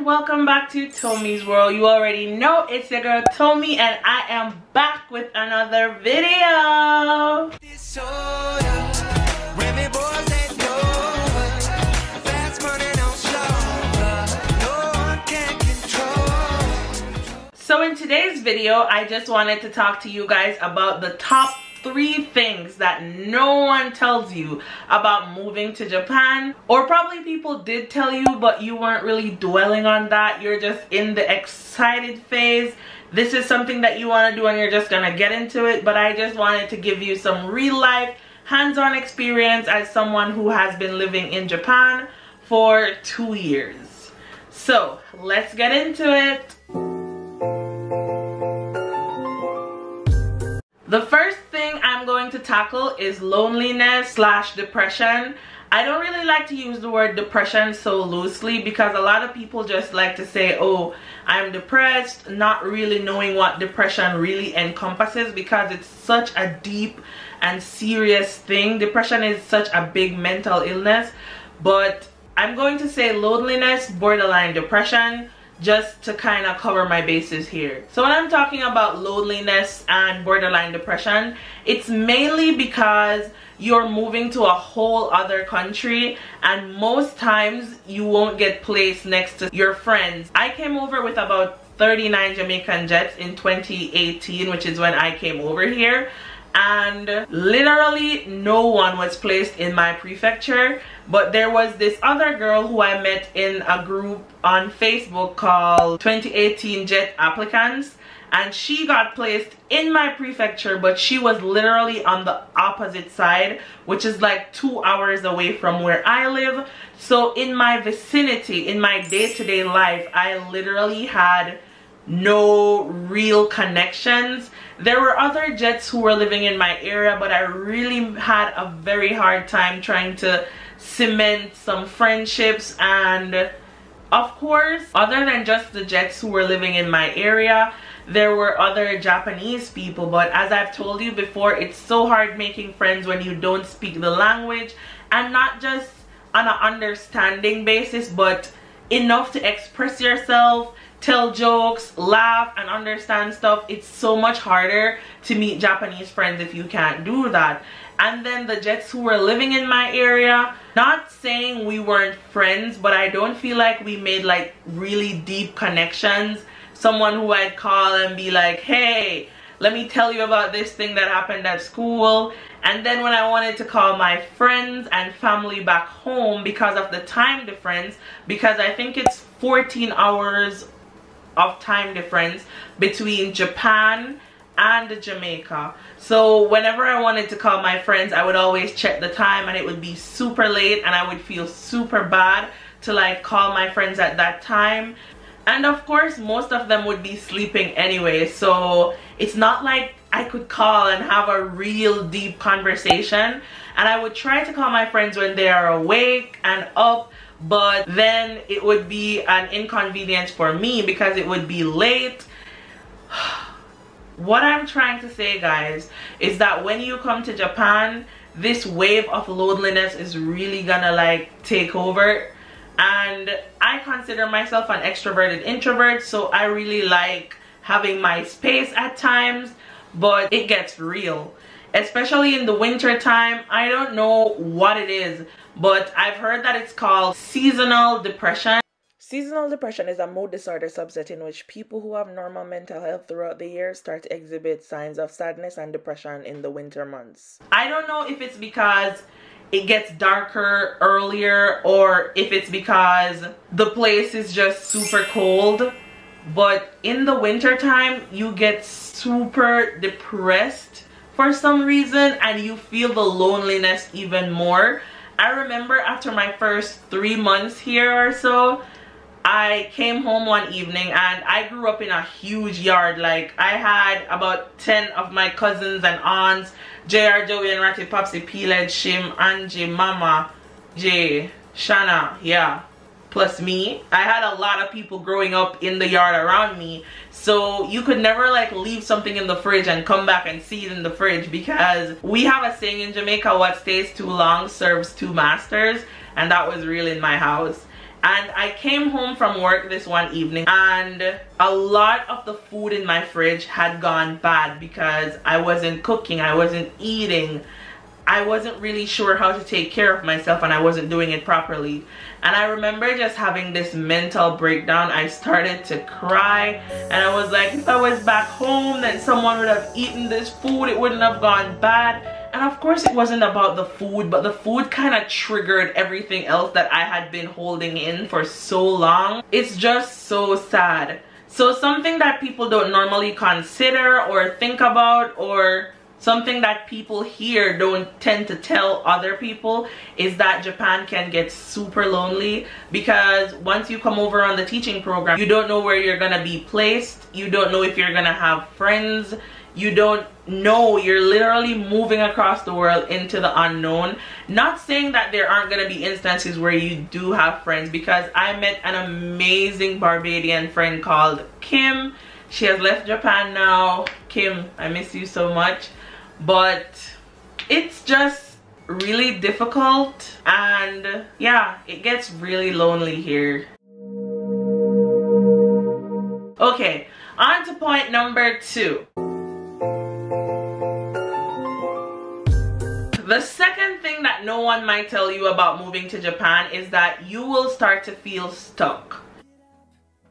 welcome back to Tomi's World. You already know it's your girl Tomi, and I am back with another video. So in today's video, I just wanted to talk to you guys about the top 3 things that no one tells you about moving to Japan, or probably people did tell you but you weren't really dwelling on that. You're just in the excited phase. This is something that you want to do and you're just gonna get into it, but I just wanted to give you some real life hands-on experience as someone who has been living in Japan for 2 years. So let's get into it. The first thing I'm going to tackle is loneliness / depression. I don't really like to use the word depression so loosely because a lot of people just like to say, oh, I'm depressed, not really knowing what depression really encompasses because it's such a deep and serious thing. Depression is such a big mental illness, but I'm going to say loneliness, borderline depression, just to kind of cover my bases here. So when I'm talking about loneliness and borderline depression, it's mainly because you're moving to a whole other country and most times you won't get placed next to your friends. I came over with about 39 Jamaican jets in 2018, which is when I came over here, and literally no one was placed in my prefecture. But there was this other girl who I met in a group on Facebook called 2018 Jet Applicants, and she got placed in my prefecture, but she was literally on the opposite side, which is like 2 hours away from where I live. So in my vicinity, in my day-to-day life, I literally had no real connections. There were other jets who were living in my area, but I really had a very hard time trying to cement some friendships. And of course, other than just the jets who were living in my area, there were other Japanese people. But as I've told you before, it's so hard making friends when you don't speak the language, and not just on an understanding basis, but enough to express yourself, tell jokes, laugh, and understand stuff. It's so much harder to meet Japanese friends if you can't do that. And then the jets who were living in my area, not saying we weren't friends, but I don't feel like we made like really deep connections. Someone who I'd call and be like, hey, let me tell you about this thing that happened at school. And then when I wanted to call my friends and family back home because of the time difference, because I think it's 14 hours of time difference between Japan and Jamaica. So whenever I wanted to call my friends, I would always check the time and it would be super late, and I would feel super bad to like call my friends at that time. And of course, most of them would be sleeping anyway, so it's not like I could call and have a real deep conversation. And I would try to call my friends when they are awake and up, but then it would be an inconvenience for me because it would be late. What I'm trying to say, guys, is that when you come to Japan, this wave of loneliness is really gonna like take over. And I consider myself an extroverted introvert, so I really like having my space at times, but it gets real, especially in the winter time. I don't know what it is, but I've heard that it's called seasonal depression. Seasonal depression is a mood disorder subset in which people who have normal mental health throughout the year start to exhibit signs of sadness and depression in the winter months. I don't know if it's because it gets darker earlier or if it's because the place is just super cold, but in the winter time you get super depressed for some reason and you feel the loneliness even more. I remember after my first 3 months here or so, I came home one evening, and I grew up in a huge yard. Like, I had about 10 of my cousins and aunts, JR, Joey, and Ratty, Popsy, Peeled, Shim, Angie, Mama, Jay, Shana, yeah, plus me. I had a lot of people growing up in the yard around me, so you could never like leave something in the fridge and come back and see it in the fridge, because we have a saying in Jamaica, what stays too long serves two masters, and that was real in my house. And I came home from work this one evening and a lot of the food in my fridge had gone bad because I wasn't cooking, I wasn't eating. I wasn't really sure how to take care of myself and I wasn't doing it properly. And I remember just having this mental breakdown. I started to cry and I was like, if I was back home then someone would have eaten this food, it wouldn't have gone bad. And of course it wasn't about the food, but the food kind of triggered everything else that I had been holding in for so long. It's just so sad. So something that people don't normally consider or think about, or something that people here don't tend to tell other people, is that Japan can get super lonely, because once you come over on the teaching program, you don't know where you're gonna be placed, you don't know if you're gonna have friends, you don't know, you're literally moving across the world into the unknown. Not saying that there aren't gonna be instances where you do have friends, because I met an amazing Barbadian friend called Kim. She has left Japan now. Kim, I miss you so much. But it's just really difficult, and yeah, it gets really lonely here. Okay, on to point number 2. The second thing that no one might tell you about moving to Japan is that you will start to feel stuck.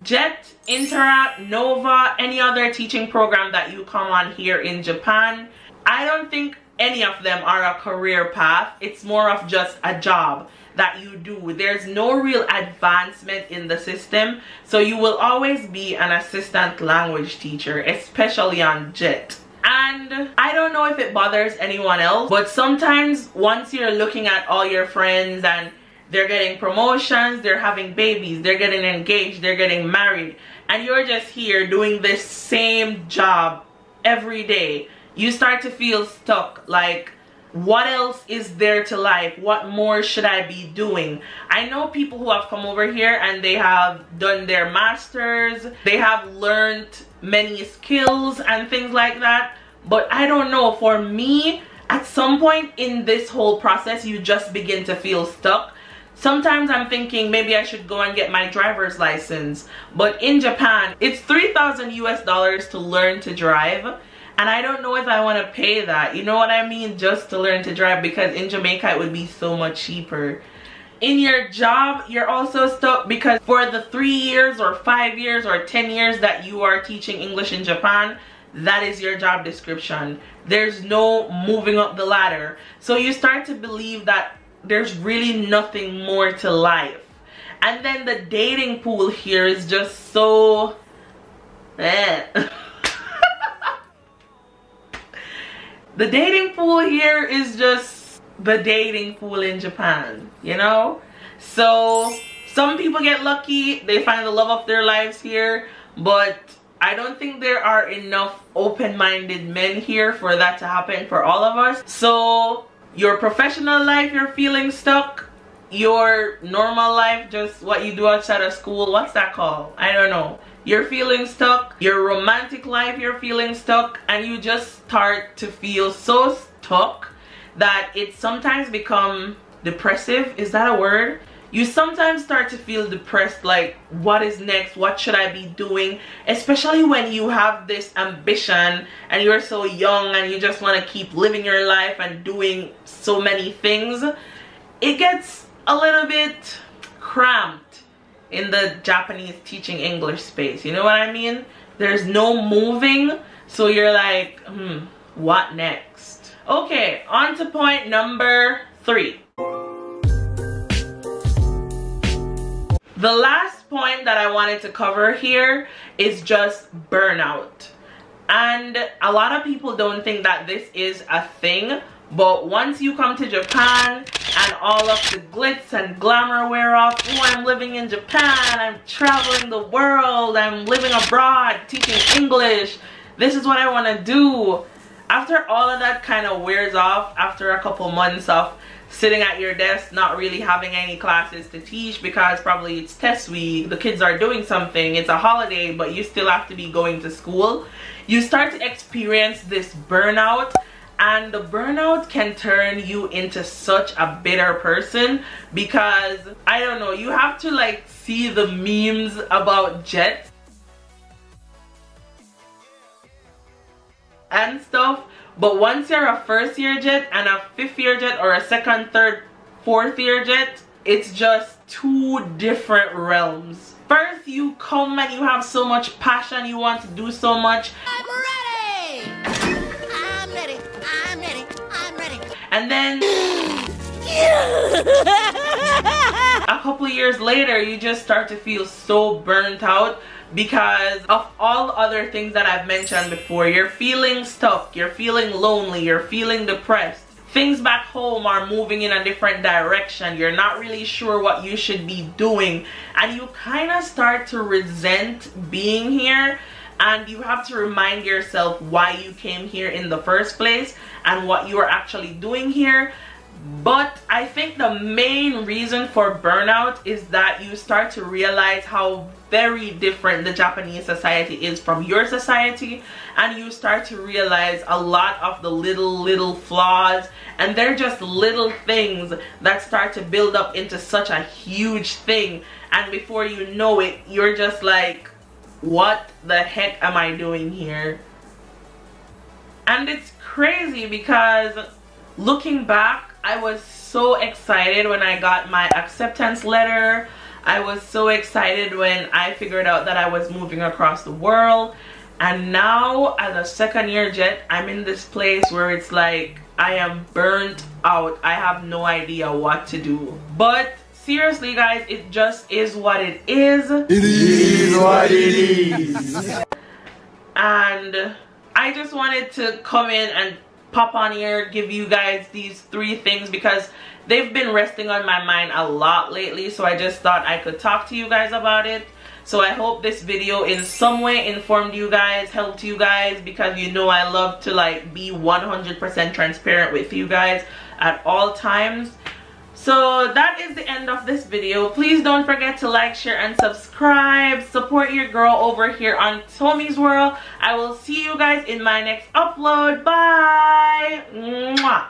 JET, Interact, Nova, any other teaching program that you come on here in Japan, I don't think any of them are a career path. It's more of just a job that you do. There's no real advancement in the system, so you will always be an assistant language teacher, especially on JET. And I don't know if it bothers anyone else, but sometimes once you're looking at all your friends and they're getting promotions, they're having babies, they're getting engaged, they're getting married, and you're just here doing this same job every day, you start to feel stuck. Like, what else is there to life? What more should I be doing? I know people who have come over here and they have done their masters, they have learned many skills and things like that, but I don't know, for me, at some point in this whole process, you just begin to feel stuck. Sometimes I'm thinking maybe I should go and get my driver's license, but in Japan it's $3,000 to learn to drive, and I don't know if I want to pay that, you know what I mean, just to learn to drive, because in Jamaica it would be so much cheaper. In your job, you're also stuck, because for the 3 years or 5 years or 10 years that you are teaching English in Japan, that is your job description. There's no moving up the ladder. So you start to believe that there's really nothing more to life. And then the dating pool here is just so the dating pool here is just the dating pool in Japan, you know? So some people get lucky, they find the love of their lives here, but I don't think there are enough open-minded men here for that to happen for all of us. So your professional life, you're feeling stuck. Your normal life, just what you do outside of school, what's that called? I don't know. You're feeling stuck. Your romantic life, you're feeling stuck, and you just start to feel so stuck that it sometimes become depressive. Is that a word? You sometimes start to feel depressed, like, what is next? What should I be doing? Especially when you have this ambition and you're so young and you just want to keep living your life and doing so many things. It gets a little bit cramped in the Japanese teaching English space. You know what I mean? There's no moving, so you're like, what next? Okay, on to point number 3. The last point that I wanted to cover here is just burnout. And a lot of people don't think that this is a thing, but once you come to Japan and all of the glitz and glamour wear off, oh, I'm living in Japan, I'm traveling the world, I'm living abroad, teaching English, this is what I want to do. After all of that kind of wears off, after a couple months of sitting at your desk, not really having any classes to teach because probably it's test week, the kids are doing something, it's a holiday, but you still have to be going to school, you start to experience this burnout. And the burnout can turn you into such a bitter person because, I don't know, you have to like see the memes about jets and stuff. But once you're a first year jet and a fifth year jet or a second, third, fourth year jet, it's just two different realms. First you come and you have so much passion, you want to do so much. I'm ready! I'm ready, I'm ready, I'm ready. And then a couple of years later you just start to feel so burnt out because of all other things that I've mentioned before. You're feeling stuck, you're feeling lonely, you're feeling depressed. Things back home are moving in a different direction. You're not really sure what you should be doing. And you kind of start to resent being here. And you have to remind yourself why you came here in the first place and what you are actually doing here. But I think the main reason for burnout is that you start to realize how very different the Japanese society is from your society, and you start to realize a lot of the little flaws, and they're just little things that start to build up into such a huge thing, and before you know it, you're just like, what the heck am I doing here? And it's crazy because looking back, I was so excited when I got my acceptance letter. I was so excited when I figured out that I was moving across the world. And now as a second year jet, I'm in this place where it's like I am burnt out. I have no idea what to do. But seriously guys, it just is what it is. It is what it is. And I just wanted to come in and pop on here, give you guys these 3 things because they've been resting on my mind a lot lately, so I just thought I could talk to you guys about it. So I hope this video in some way informed you guys, helped you guys, because you know I love to like be 100% transparent with you guys at all times. So that is the end of this video. Please don't forget to like, share, and subscribe. Support your girl over here on Tomi's World. I will see you guys in my next upload. Bye! Mwah.